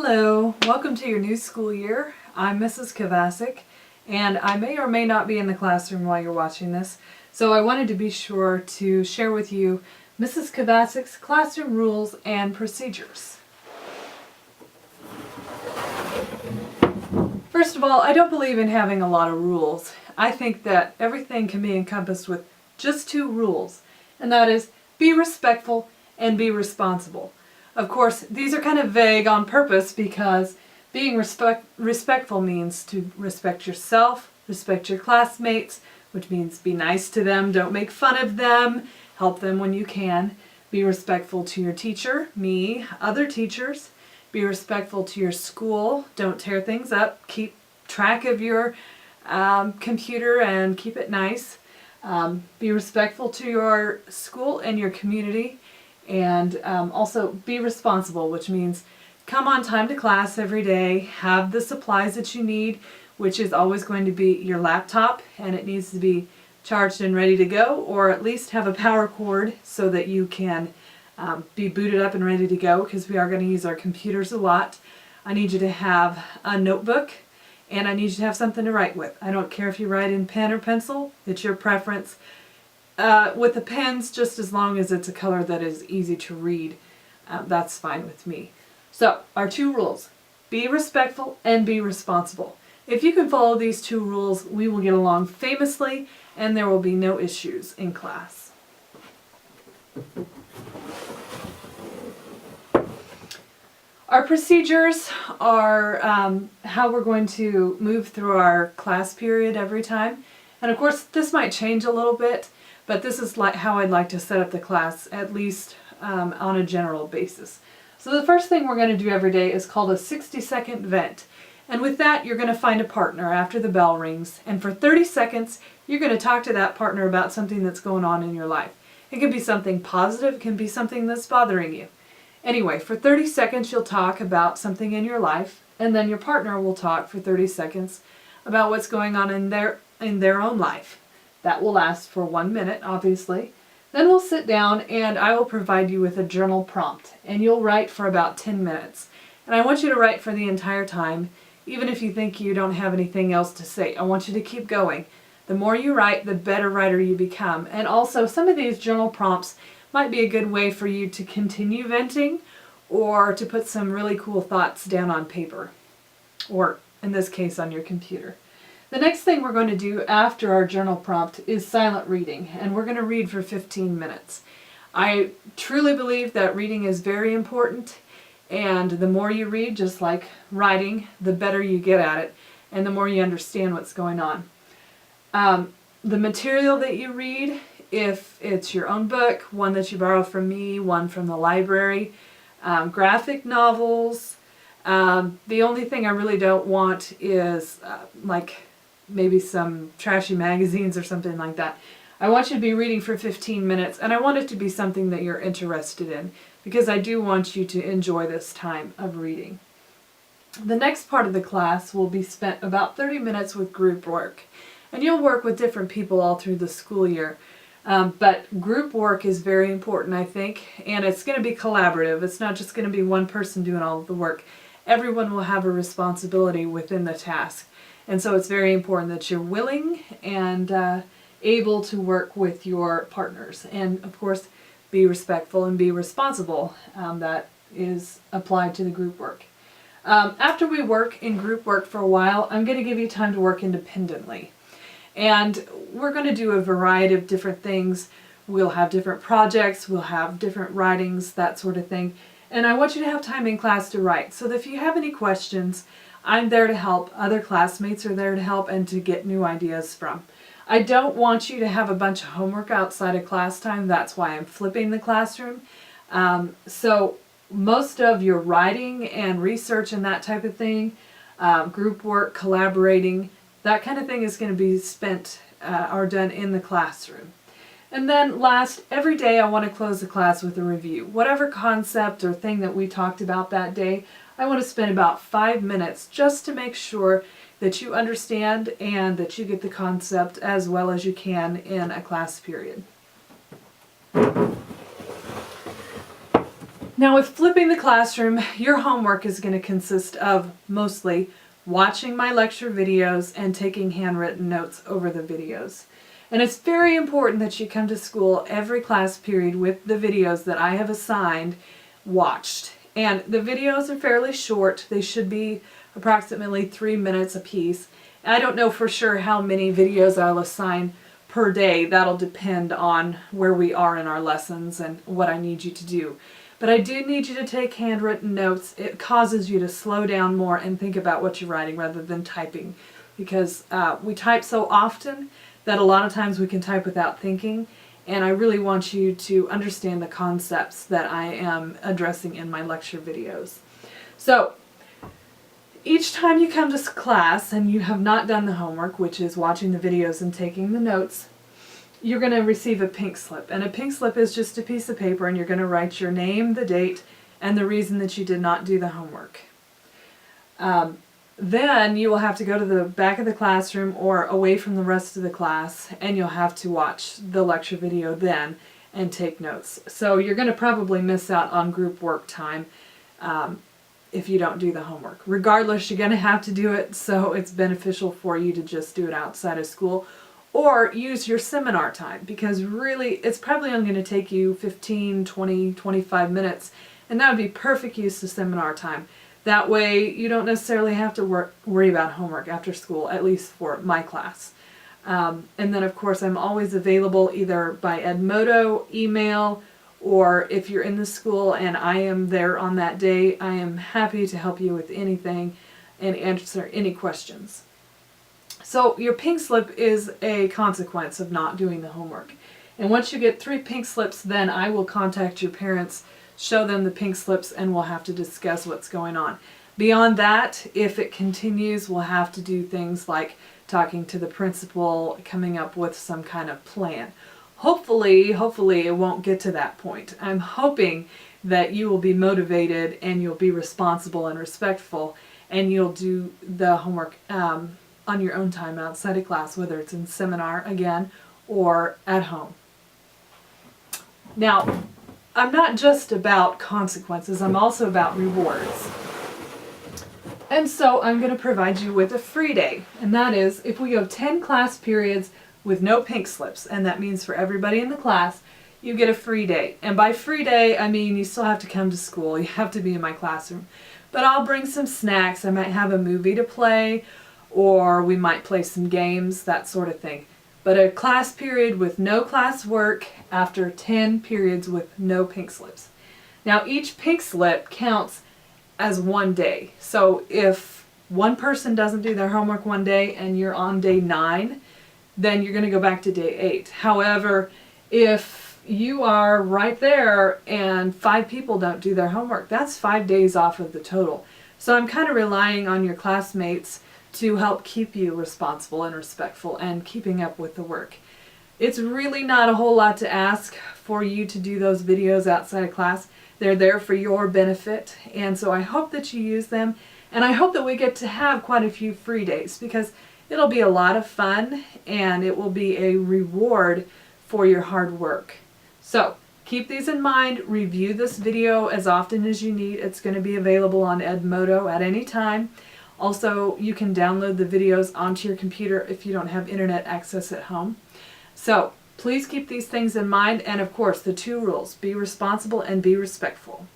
Hello, welcome to your new school year. I'm Mrs. Kovacic, and I may or may not be in the classroom while you're watching this, so I wanted to be sure to share with you Mrs. Kovacic's classroom rules and procedures. First of all, I don't believe in having a lot of rules. I think that everything can be encompassed with just two rules, and that is be respectful and be responsible. Of course, these are kind of vague on purpose because being respectful means to respect yourself, respect your classmates, which means be nice to them, don't make fun of them, help them when you can. Be respectful to your teacher, me, other teachers. Be respectful to your school, don't tear things up, keep track of your computer and keep it nice. Be respectful to your school and your community. And also be responsible, which means come on time to class every day, have the supplies that you need, which is always going to be your laptop, and it needs to be charged and ready to go, or at least have a power cord so that you can be booted up and ready to go, because we are going to use our computers a lot. I need you to have a notebook, and I need you to have something to write with. I don't care if you write in pen or pencil, it's your preference. With the pens, just as long as it's a color that is easy to read, that's fine with me. So, our two rules. Be respectful and be responsible. If you can follow these two rules, we will get along famously and there will be no issues in class. Our procedures are how we're going to move through our class period every time. And of course, this might change a little bit. But this is how I'd like to set up the class, at least on a general basis. So the first thing we're going to do every day is called a 60-second vent. And with that, you're going to find a partner after the bell rings. And for 30 seconds, you're going to talk to that partner about something that's going on in your life. It can be something positive, it can be something that's bothering you. Anyway, for 30 seconds, you'll talk about something in your life, and then your partner will talk for 30 seconds about what's going on in their own life. That will last for 1 minute, obviously. Then we'll sit down and I will provide you with a journal prompt. And you'll write for about 10 minutes. And I want you to write for the entire time, even if you think you don't have anything else to say. I want you to keep going. The more you write, the better writer you become. And also, some of these journal prompts might be a good way for you to continue venting or to put some really cool thoughts down on paper. Or, in this case, on your computer. The next thing we're going to do after our journal prompt is silent reading, and we're going to read for 15 minutes. I truly believe that reading is very important, and the more you read, just like writing, the better you get at it, and the more you understand what's going on. The material that you read, if it's your own book, one that you borrow from me, one from the library, graphic novels, the only thing I really don't want is like maybe some trashy magazines or something like that. I want you to be reading for 15 minutes, and I want it to be something that you're interested in, because I do want you to enjoy this time of reading. The next part of the class will be spent about 30 minutes with group work, and you'll work with different people all through the school year. But group work is very important, I think, and it's going to be collaborative. It's not just going to be one person doing all of the work. Everyone will have a responsibility within the task. And so it's very important that you're willing and able to work with your partners. And of course, be respectful and be responsible. That is applied to the group work. After we work in group work for a while, I'm going to give you time to work independently. And we're going to do a variety of different things. We'll have different projects, we'll have different writings, that sort of thing. And I want you to have time in class to write, so that if you have any questions, I'm there to help. Other classmates are there to help and to get new ideas from. I don't want you to have a bunch of homework outside of class time. That's why I'm flipping the classroom. So most of your writing and research and that type of thing, group work, collaborating, that kind of thing is going to be spent or done in the classroom. And then last, every day I want to close the class with a review. Whatever concept or thing that we talked about that day, I want to spend about 5 minutes just to make sure that you understand and that you get the concept as well as you can in a class period. Now with flipping the classroom, your homework is going to consist of mostly watching my lecture videos and taking handwritten notes over the videos. And it's very important that you come to school every class period with the videos that I have assigned watched. And the videos are fairly short. They should be approximately 3 minutes a piece. I don't know for sure how many videos I'll assign per day. That'll depend on where we are in our lessons and what I need you to do. But I do need you to take handwritten notes. It causes you to slow down more and think about what you're writing rather than typing, because we type so often that a lot of times we can type without thinking, and I really want you to understand the concepts that I am addressing in my lecture videos. So each time you come to class and you have not done the homework, which is watching the videos and taking the notes, you're going to receive a pink slip. And a pink slip is just a piece of paper, and you're going to write your name, the date, and the reason that you did not do the homework. Then you will have to go to the back of the classroom or away from the rest of the class, and you'll have to watch the lecture video then and take notes. So you're going to probably miss out on group work time if you don't do the homework. Regardless, you're going to have to do it, so it's beneficial for you to just do it outside of school or use your seminar time, because really it's probably only going to take you 15, 20, 25 minutes, and that would be perfect use of seminar time. That way you don't necessarily have to worry about homework after school, at least for my class. And then of course I'm always available either by Edmodo, email, or if you're in the school and I am there on that day, I am happy to help you with anything and answer any questions. So your pink slip is a consequence of not doing the homework. And once you get 3 pink slips, then I will contact your parents, show them the pink slips, and we'll have to discuss what's going on. Beyond that, if it continues, we'll have to do things like talking to the principal, coming up with some kind of plan. Hopefully it won't get to that point. I'm hoping that you will be motivated and you'll be responsible and respectful, and you'll do the homework on your own time outside of class, whether it's in seminar again or at home. Now, I'm not just about consequences, I'm also about rewards. And so I'm going to provide you with a free day, and that is if we go 10 class periods with no pink slips, and that means for everybody in the class, you get a free day. And by free day, I mean you still have to come to school, you have to be in my classroom. But I'll bring some snacks, I might have a movie to play, or we might play some games, that sort of thing. But a class period with no class work after 10 periods with no pink slips. Now each pink slip counts as one day. So if one person doesn't do their homework one day and you're on day 9, then you're going to go back to day 8. However, if you are right there and 5 people don't do their homework, that's 5 days off of the total. So I'm kind of relying on your classmates to help keep you responsible and respectful and keeping up with the work. It's really not a whole lot to ask for you to do those videos outside of class. They're there for your benefit, and so I hope that you use them, and I hope that we get to have quite a few free days, because it'll be a lot of fun and it will be a reward for your hard work. So keep these in mind, review this video as often as you need. It's going to be available on Edmodo at any time. Also, you can download the videos onto your computer if you don't have internet access at home. So please keep these things in mind, and of course the 2 rules: be responsible and be respectful.